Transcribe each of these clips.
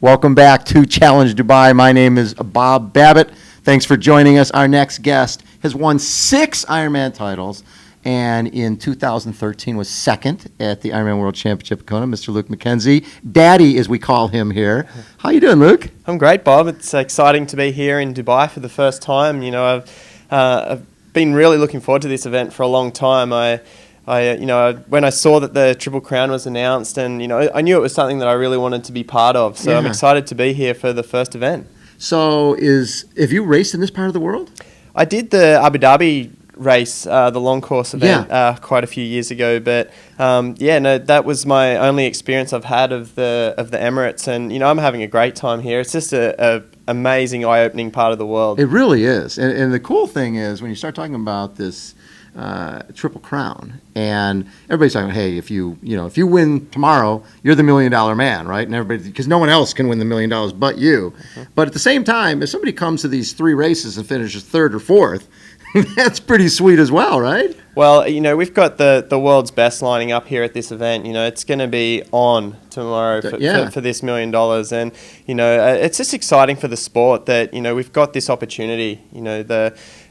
Welcome back to Challenge Dubai. My name is Bob Babbitt. Thanks for joining us. Our next guest has won 6 Ironman titles, and in 2013 was second at the Ironman World Championship at Kona, Mr. Luke McKenzie. Daddy, as we call him here. How you doing, Luke? I'm great, Bob. It's exciting to be here in Dubai for the first time. I've been really looking forward to this event for a long time. When I saw that the Triple Crown was announced, and I knew it was something that I really wanted to be part of. So I'm excited to be here for the first event. So, have you raced in this part of the world? I did the Abu Dhabi race, the long course event, quite a few years ago. But that was my only experience I've had of the Emirates, and I'm having a great time here. It's just a amazing, eye-opening part of the world. It really is, and the cool thing is when you start talking about this Triple Crown, and everybody's talking, hey, if you win tomorrow, you're the $1 million man, right? And everybody, because no one else can win the $1 million but you. But at the same time, if somebody comes to these 3 races and finishes 3rd or 4th, that's pretty sweet as well, right? Well, we've got the world's best lining up here at this event. It's going to be on tomorrow for this $1 million. And, it's just exciting for the sport that, we've got this opportunity.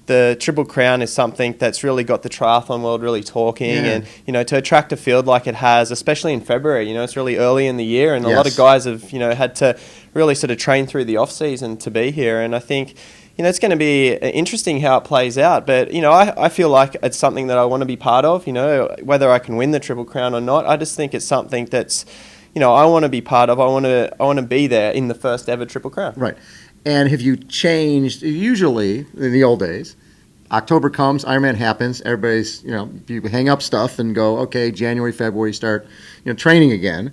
The Triple Crown is something that's really got the triathlon world really talking, and to attract a field like it has, especially in February. It's really early in the year, and a lot of guys have had to really sort of train through the off season to be here. And I think it's going to be interesting how it plays out. But I feel like it's something that I want to be part of. Whether I can win the Triple Crown or not, I just think it's something that's I want to be part of. I want to be there in the first ever Triple Crown. Right. And have you changed? Usually, in the old days, October comes, Ironman happens, everybody's, you hang up stuff and go, okay, January, February, start, training again.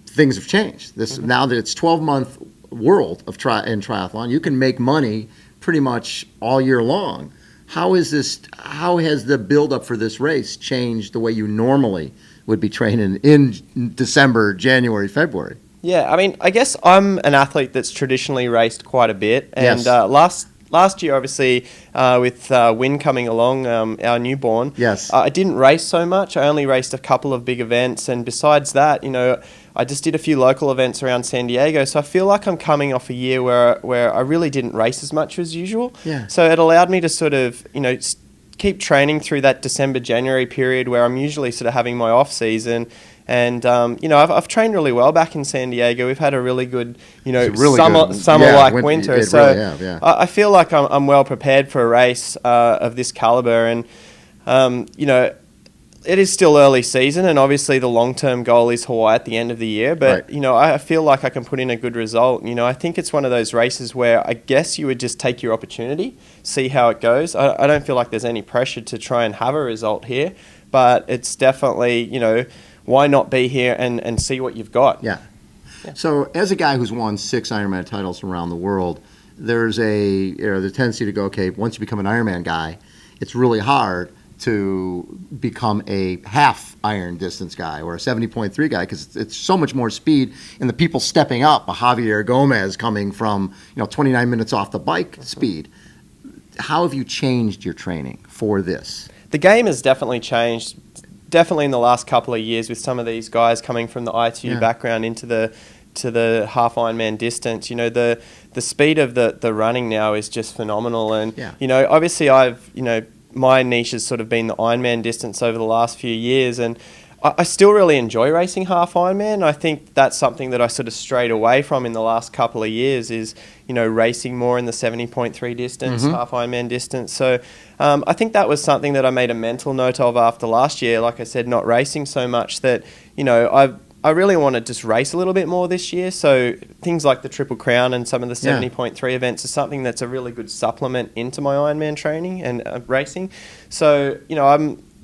Things have changed. Now that it's 12-month world of triathlon, you can make money pretty much all year long. How has the build-up for this race changed the way you normally would be training in December, January, February? Yeah, I guess I'm an athlete that's traditionally raced quite a bit. And last year, obviously, with Win coming along, our newborn, I didn't race so much. I only raced a couple of big events. And besides that, I just did a few local events around San Diego. So I feel like I'm coming off a year where I really didn't race as much as usual. Yeah. So it allowed me to sort of, keep training through that December, January period where I'm usually sort of having my off season. And, I've trained really well back in San Diego. We've had a really good, summer like winter. I feel like I'm well prepared for a race of this caliber. And, it is still early season. And obviously the long-term goal is Hawaii at the end of the year. But, I feel like I can put in a good result. I think it's one of those races where I guess you would just take your opportunity, see how it goes. I don't feel like there's any pressure to try and have a result here. But it's definitely, why not be here and see what you've got? Yeah. So as a guy who's won 6 Ironman titles around the world, there's the tendency to go, okay, once you become an Ironman guy, it's really hard to become a half iron distance guy or a 70.3 guy because it's so much more speed, and the people stepping up, a Javier Gomez coming from 29 minutes off the bike speed. How have you changed your training for this? The game has definitely changed. Definitely in the last couple of years with some of these guys coming from the ITU background into the half Ironman distance. The speed of the running now is just phenomenal. And, obviously my niche has sort of been the Ironman distance over the last few years. And I still really enjoy racing half Ironman. I think that's something that I sort of strayed away from in the last couple of years is, racing more in the 70.3 distance, half Ironman distance. So I think that was something that I made a mental note of after last year. Like I said, not racing so much that, I really want to just race a little bit more this year. So things like the Triple Crown and some of the 70.3 events are something that's a really good supplement into my Ironman training and racing. So,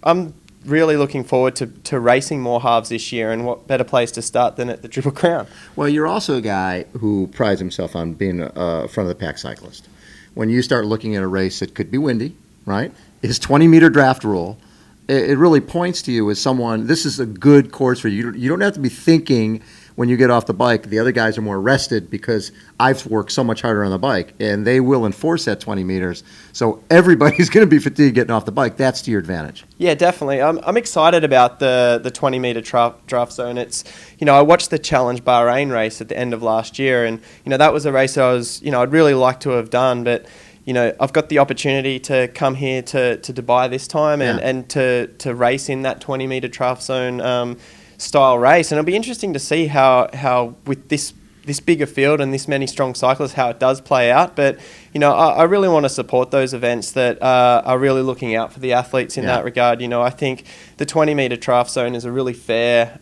I'm really looking forward to racing more halves this year, and what better place to start than at the Triple Crown. Well, you're also a guy who prides himself on being a front-of-the-pack cyclist. When you start looking at a race that could be windy, right, his 20-meter draft rule, it really points to you as someone, this is a good course for you. You don't have to be thinking when you get off the bike, the other guys are more rested because I've worked so much harder on the bike, and they will enforce that 20 meters. So everybody's going to be fatigued getting off the bike. That's to your advantage. Yeah, definitely. I'm excited about the 20 meter draft zone. It's, I watched the Challenge Bahrain race at the end of last year, and that was a race I'd really like to have done, but I've got the opportunity to come here to Dubai this time and to race in that 20 meter draft zone style race, and it'll be interesting to see how with this bigger field and this many strong cyclists, how it does play out. But, I really want to support those events that are really looking out for the athletes in that regard. I think the 20 metre draft zone is a really fair,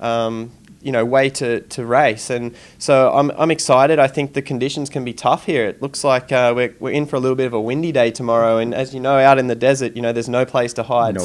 way to race. And so I'm excited. I think the conditions can be tough here. It looks like we're in for a little bit of a windy day tomorrow. And as you know, out in the desert, there's no place to hide.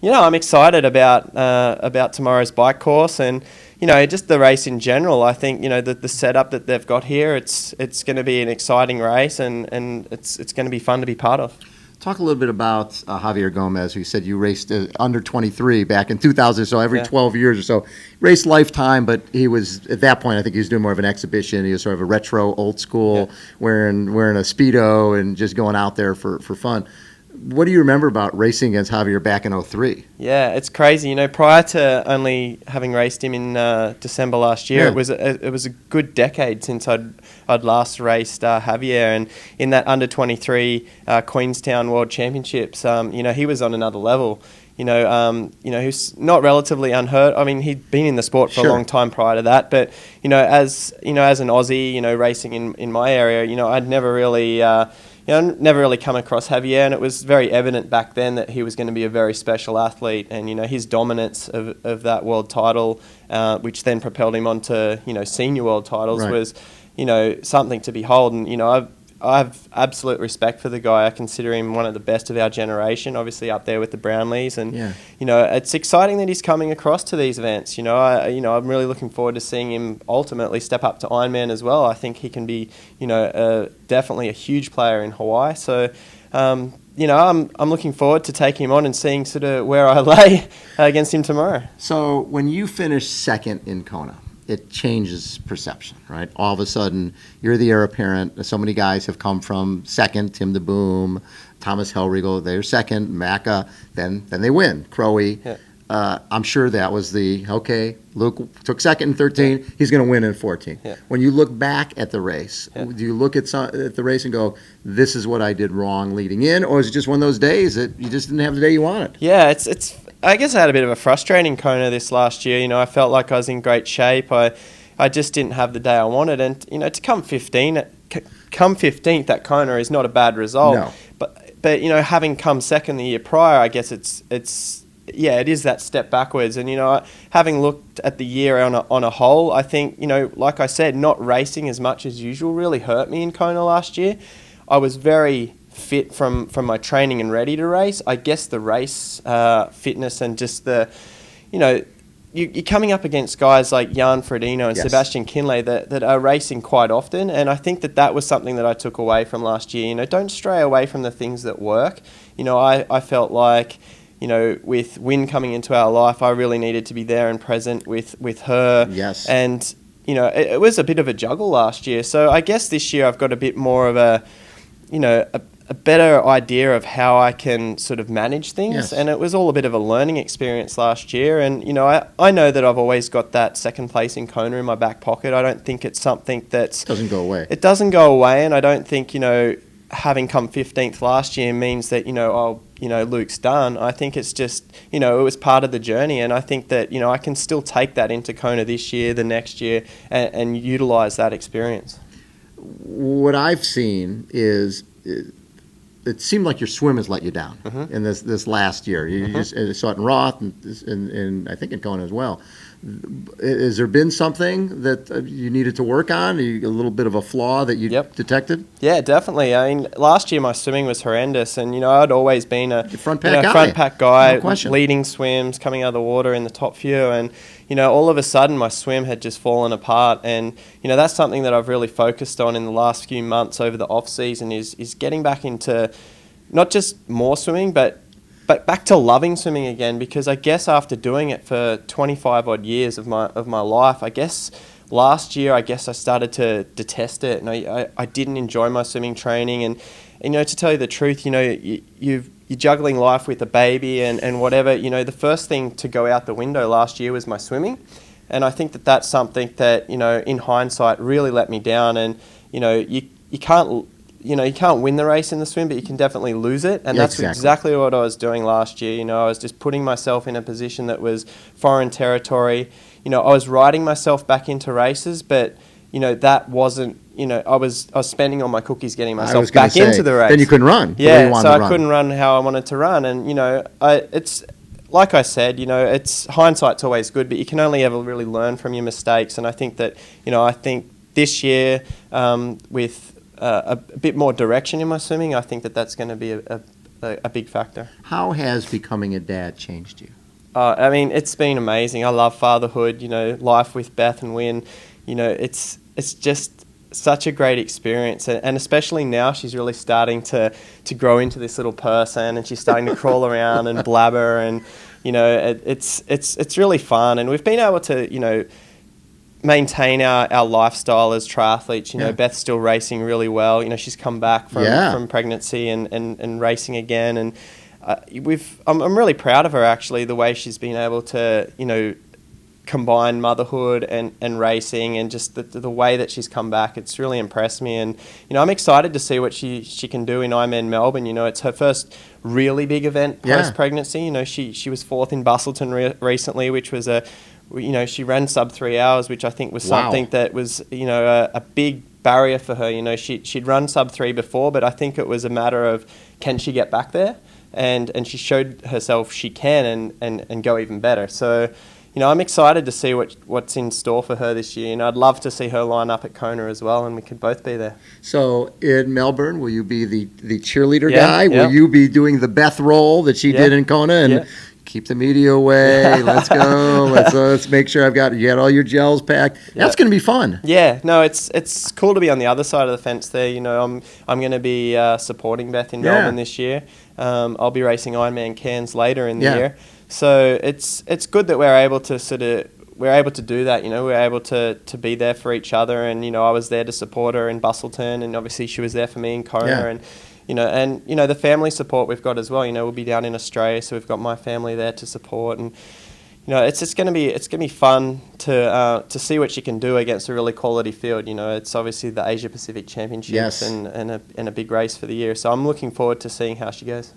I'm excited about tomorrow's bike course and, just the race in general. I think, the setup that they've got here, it's going to be an exciting race and it's going to be fun to be part of. Talk a little bit about Javier Gomez, who said you raced under 23 back in 2000, so every 12 years or so. Raced lifetime, but he was, at that point, I think he was doing more of an exhibition. He was sort of a retro, old school, wearing a Speedo and just going out there for fun. What do you remember about racing against Javier back in 03? Yeah, it's crazy. Prior to only having raced him in December last year, it was a good decade since I'd last raced Javier, and in that under 23 Queenstown World Championships, he was on another level. Who's not relatively unhurt. I mean, he'd been in the sport for a long time prior to that, but as an Aussie, racing in my area, I'd never really. Never really come across Javier, and it was very evident back then that he was going to be a very special athlete, and his dominance of that world title, which then propelled him on to senior world titles, was something to behold. And I have absolute respect for the guy. I consider him one of the best of our generation, obviously up there with the Brownlees, and it's exciting that he's coming across to these events. I'm really looking forward to seeing him ultimately step up to Ironman as well. I think he can be definitely a huge player in Hawaii. So I'm looking forward to taking him on and seeing sort of where I lay against him tomorrow. So when you finish second in Kona, it changes perception, right? All of a sudden, you're the heir apparent. So many guys have come from second, Tim de Boom, Thomas Hellriegel, they're second, Macca, then they win, Crowe. I'm sure that was Luke took second in 13, he's going to win in 14. When you look back at the race, do you look at the race and go, this is what I did wrong leading in, or is it just one of those days that you just didn't have the day you wanted? Yeah, it's. I guess I had a bit of a frustrating Kona this last year. I felt like I was in great shape. I just didn't have the day I wanted, and to come 15th at Kona is not a bad result. No. But having come second the year prior, I guess it is that step backwards. And having looked at the year on a whole, I think like I said, not racing as much as usual really hurt me in Kona last year. I was very fit from my training and ready to race. I guess the race fitness and just the, you're coming up against guys like Jan Frodeno and Sebastian Kinley that are racing quite often, and I think that was something that I took away from last year. Don't stray away from the things that work. I felt like, with Wynn coming into our life, I really needed to be there and present with her. Yes. And, it was a bit of a juggle last year. So I guess this year I've got a bit more of a better idea of how I can sort of manage things. Yes. And it was all a bit of a learning experience last year. And, I know that I've always got that second place in Kona in my back pocket. I don't think it's something that's... Doesn't go away. It doesn't go away. And I don't think, having come 15th last year means that, Luke's done. I think it's just, it was part of the journey. And I think that, I can still take that into Kona this year, the next year, and utilise that experience. What I've seen is... It seemed like your swim has let you down in this last year. You just saw it in Roth and I think in Kona as well. Has there been something that you needed to work on? A little bit of a flaw that you detected? Yeah, definitely. I mean, last year my swimming was horrendous, and I'd always been a front pack guy, no question. Leading swims, coming out of the water in the top few, and all of a sudden my swim had just fallen apart, and that's something that I've really focused on in the last few months over the off season is getting back into not just more swimming, but back to loving swimming again, because I guess after doing it for 25 odd years of my life, I guess last year, I guess I started to detest it, and I didn't enjoy my swimming training. And to tell you the truth, you're juggling life with a baby and whatever. The first thing to go out the window last year was my swimming. And I think that that's something that, in hindsight really let me down. And, you can't win the race in the swim, but you can definitely lose it. And that's exactly what I was doing last year. I was just putting myself in a position that was foreign territory. I was riding myself back into races, but, that wasn't, I was spending all my cookies getting myself back into the race. Then you couldn't run. Yeah, so I couldn't run how I wanted to run. And, it's... Like I said, it's hindsight's always good, but you can only ever really learn from your mistakes. And I think that, I think this year with a bit more direction in my swimming, I think that that's going to be a big factor. How has becoming a dad changed you? It's been amazing. I love fatherhood. Life with Beth and Wynn. It's just such a great experience, and especially now she's really starting to grow into this little person, and she's starting to crawl around and blabber, and it's really fun, and we've been able to maintain our lifestyle as triathletes. Beth's still racing really well. She's come back from pregnancy and racing again, and I'm really proud of her, actually, the way she's been able to combine motherhood and racing, and just the way that she's come back. It's really impressed me, and I'm excited to see what she can do in Ironman Melbourne. It's her first really big event post-pregnancy. She was fourth in Bustleton recently, which was she ran sub 3 hours, which I think was something that was a big barrier for her. She'd run sub 3 before, but I think it was a matter of, can she get back there, and she showed herself she can and go even better. So I'm excited to see what's in store for her this year. I'd love to see her line up at Kona as well, and we could both be there. So in Melbourne, will you be the cheerleader guy? Yeah. Will you be doing the Beth role that she did in Kona? And keep the media away. Let's go. Let's make sure you got all your gels packed. That's going to be fun. Yeah, no, it's cool to be on the other side of the fence there. I'm going to be supporting Beth in Melbourne this year. I'll be racing Ironman Cairns later in the year. So it's good that we're able to do that. We're able to be there for each other, and I was there to support her in Bustleton, and obviously she was there for me in Kona, and the family support we've got as well. We'll be down in Australia, so we've got my family there to support, and it's going to be fun to see what she can do against a really quality field. It's obviously the Asia Pacific Championships and a big race for the year, so I'm looking forward to seeing how she goes.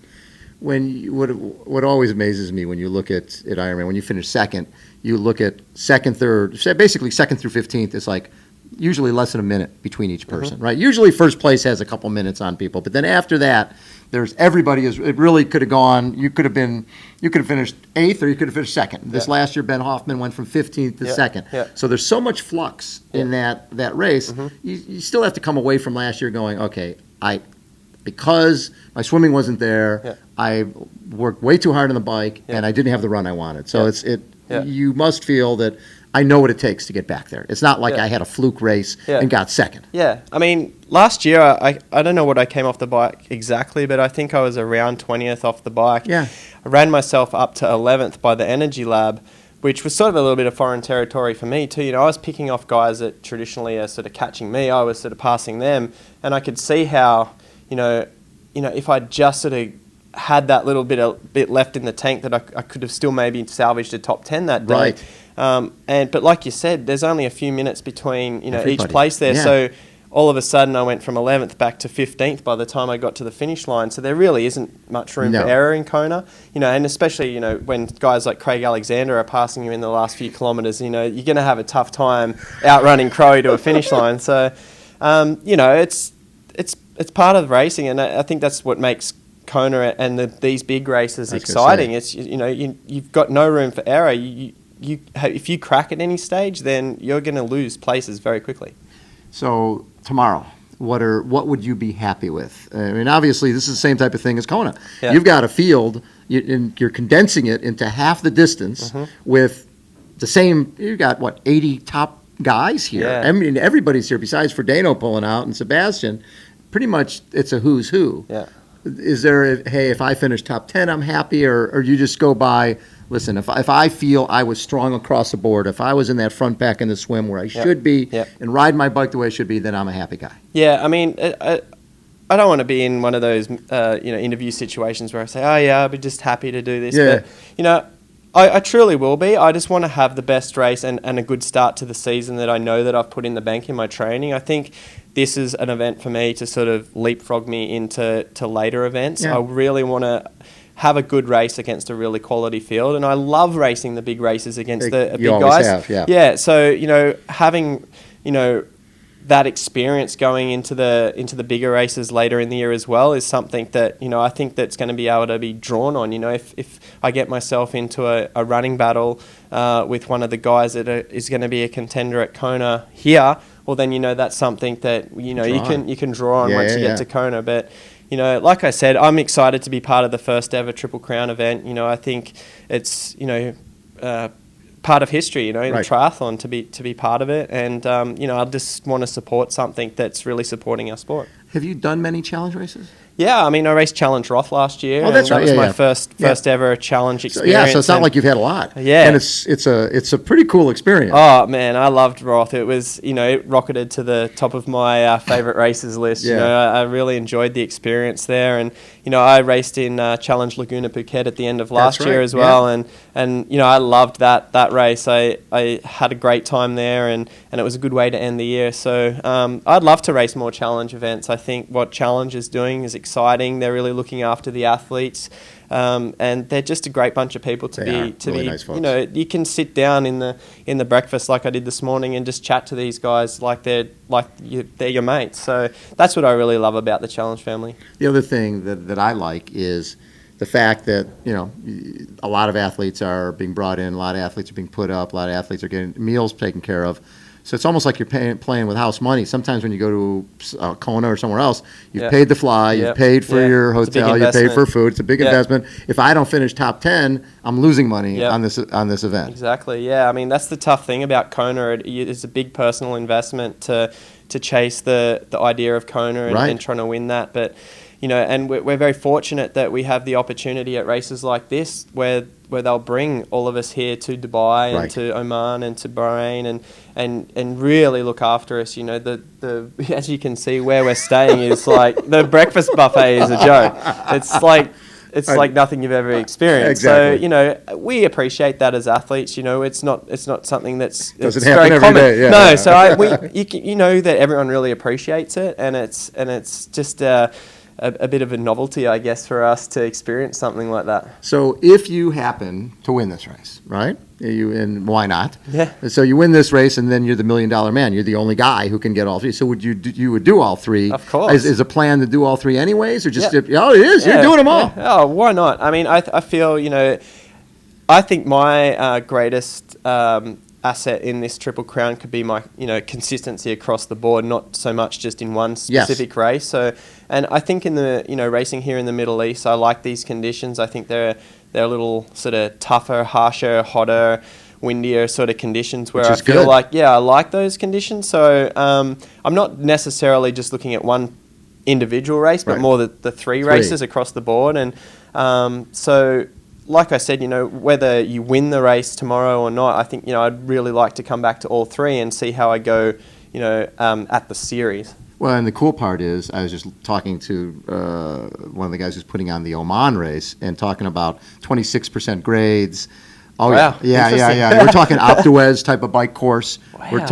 What always amazes me when you look at Ironman, when you finish second, you look at second, third, basically second through 15th. It's like usually less than a minute between each person, right? Usually first place has a couple minutes on people, but then after that, it really could have gone. You could have finished 8th, or you could have finished second. This last year, Ben Hoffman went from 15th to second. Yeah. So there's so much flux in that race. You still have to come away from last year going, okay, because my swimming wasn't there, I worked way too hard on the bike, and I didn't have the run I wanted. So you must feel that I know what it takes to get back there. It's not like I had a fluke race and got second. Yeah. Last year, I don't know what I came off the bike exactly, but I think I was around 20th off the bike. Yeah. I ran myself up to 11th by the Energy Lab, which was sort of a little bit of foreign territory for me too. I was picking off guys that traditionally are sort of catching me. I was sort of passing them, and I could see how, if I just sort of had that little bit left in the tank, that I could have still maybe salvaged a top 10 that day. Right. But like you said, there's only a few minutes between each place there. Yeah. So all of a sudden I went from 11th back to 15th by the time I got to the finish line. So there really isn't much room for error in Kona. And especially when guys like Craig Alexander are passing you in the last few kilometres, you're going to have a tough time outrunning Crow to a finish line. So it's part of racing, and I think that's what makes Kona and these big races exciting. It's you've got no room for error. If you crack at any stage, then you're going to lose places very quickly. So tomorrow, what would you be happy with? Obviously this is the same type of thing as Kona. Yeah. You've got a field, you're condensing it into half the distance with the same. You've got 80 top guys here. Yeah. Everybody's here besides Frodeno pulling out and Sebastian. Pretty much it's a who's who. Yeah. Is there if I finish top 10, I'm happy, or you just go by listen, if I feel I was strong across the board, if I was in that front pack in the swim where I should be and ride my bike the way I should be, then I'm a happy guy. Yeah, I mean, I don't want to be in one of those, interview situations where I say, oh, yeah, I'll be just happy to do this. Yeah. But, I truly will be. I just want to have the best race and a good start to the season that I know that I've put in the bank in my training. I think this is an event for me to sort of leapfrog me into later events. I really want to have a good race against a really quality field, and I love racing the big races against the big guys. Yeah. So having that experience going into the bigger races later in the year as well is something that I think that's going to be able to be drawn on. If I get myself into a running battle with one of the guys that is going to be a contender at Kona here, well then that's something that you can draw on once you get to Kona. But like I said, I'm excited to be part of the first ever Triple Crown event. I think it's part of history, in triathlon to be part of it, and I just want to support something that's really supporting our sport. Have you done many challenge races? Yeah, I mean, I raced Challenge Roth last year. Oh, that's right. That was my first ever challenge experience. So it's not like you've had a lot. Yeah, and it's a pretty cool experience. Oh man, I loved Roth. It was it rocketed to the top of my favorite races list. I really enjoyed the experience there, and I raced in Challenge Laguna Phuket at the end of last year as well, and I loved that race. I had a great time there, and it was a good way to end the year. So I'd love to race more challenge events. I think what Challenge is doing is exciting. They're really looking after the athletes, and they're just a great bunch of people to be. Nice folks. You can sit down in the breakfast like I did this morning and just chat to these guys like they're your mates. So that's what I really love about the Challenge family. The other thing that I like is the fact that a lot of athletes are being brought in, a lot of athletes are being put up, a lot of athletes are getting meals taken care of. So it's almost like you're playing with house money. Sometimes when you go to Kona or somewhere else, you've paid the fly, you've paid for your hotel, you paid for food. It's a big investment. If I don't finish top 10, I'm losing money on this event. Exactly. Yeah. I mean, that's the tough thing about Kona. It's a big personal investment to chase the idea of Kona and trying to win that. But and we're very fortunate that we have the opportunity at races like this where they'll bring all of us here to Dubai and to Oman and to Bahrain and really look after us. The as you can see where we're staying is like the breakfast buffet is a joke. It's like nothing you've ever experienced. Exactly. So we appreciate that as athletes. It's not something that's doesn't very happen common. every day. No, so you know that everyone really appreciates it, and it's just a bit of a novelty, I guess, for us to experience something like that. So if you happen to win this race, right? And why not? Yeah. So you win this race, and then you're the $1 million man. You're the only guy who can get all three. So would you do all three? Of course. Is a plan to do all three anyways, or just it is? You're doing them all. Yeah. Oh, why not? I mean, I feel I think my greatest asset in this Triple Crown could be my consistency across the board, not so much just in one specific race. So, and I think in the racing here in the Middle East, I like these conditions. I think they're a little sort of tougher, harsher, hotter, windier sort of conditions where I feel like I like those conditions. So I'm not necessarily just looking at one individual race, but more the three races across the board. And so, like I said, whether you win the race tomorrow or not, I think, I'd really like to come back to all three and see how I go, at the series. Well, and the cool part is, I was just talking to one of the guys who's putting on the Oman race and talking about 26% grades. Oh, wow. Yeah. We're talking Optuez type of bike course. Wow.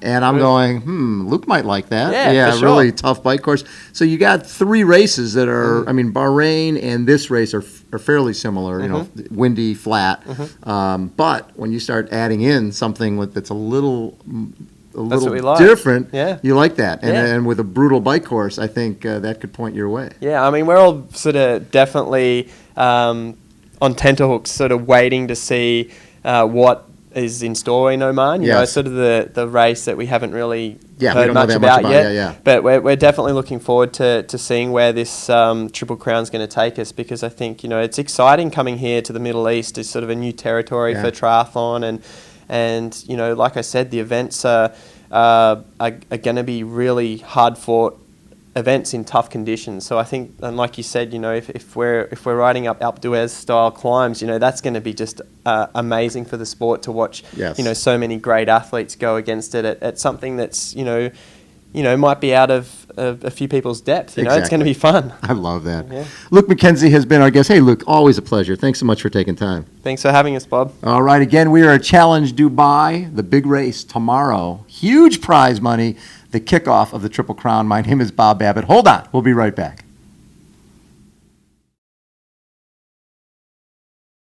And I'm going, Luke might like that. Yeah, for sure. Really tough bike course. So you got three races that are, Bahrain and this race are fairly similar, windy, flat. But when you start adding in something that's a little different, you like that. And with a brutal bike course, I think that could point your way. Yeah, I mean, we're all sort of definitely on tenterhooks, sort of waiting to see what is in store in Oman. You know, sort of the race that we haven't really heard much about yet. But we're definitely looking forward to seeing where this Triple Crown is going to take us, because I think it's exciting coming here to the Middle East. It's sort of a new territory for triathlon, and like I said, the events are going to be really hard fought events in tough conditions. So I think, and like you said, you know, if we're riding up Alpe d'Huez style climbs, you know, that's going to be just amazing for the sport to watch. Yes. You know, so many great athletes go against it at something that's, you know, might be out of a few people's depth. You know, it's going to be fun. I love that. Yeah. Luke McKenzie has been our guest. Hey, Luke, always a pleasure. Thanks so much for taking time. Thanks for having us, Bob. All right, again, we are at Challenge Dubai, the big race tomorrow. Huge prize money, the kickoff of the Triple Crown. My name is Bob Babbitt. Hold on, we'll be right back.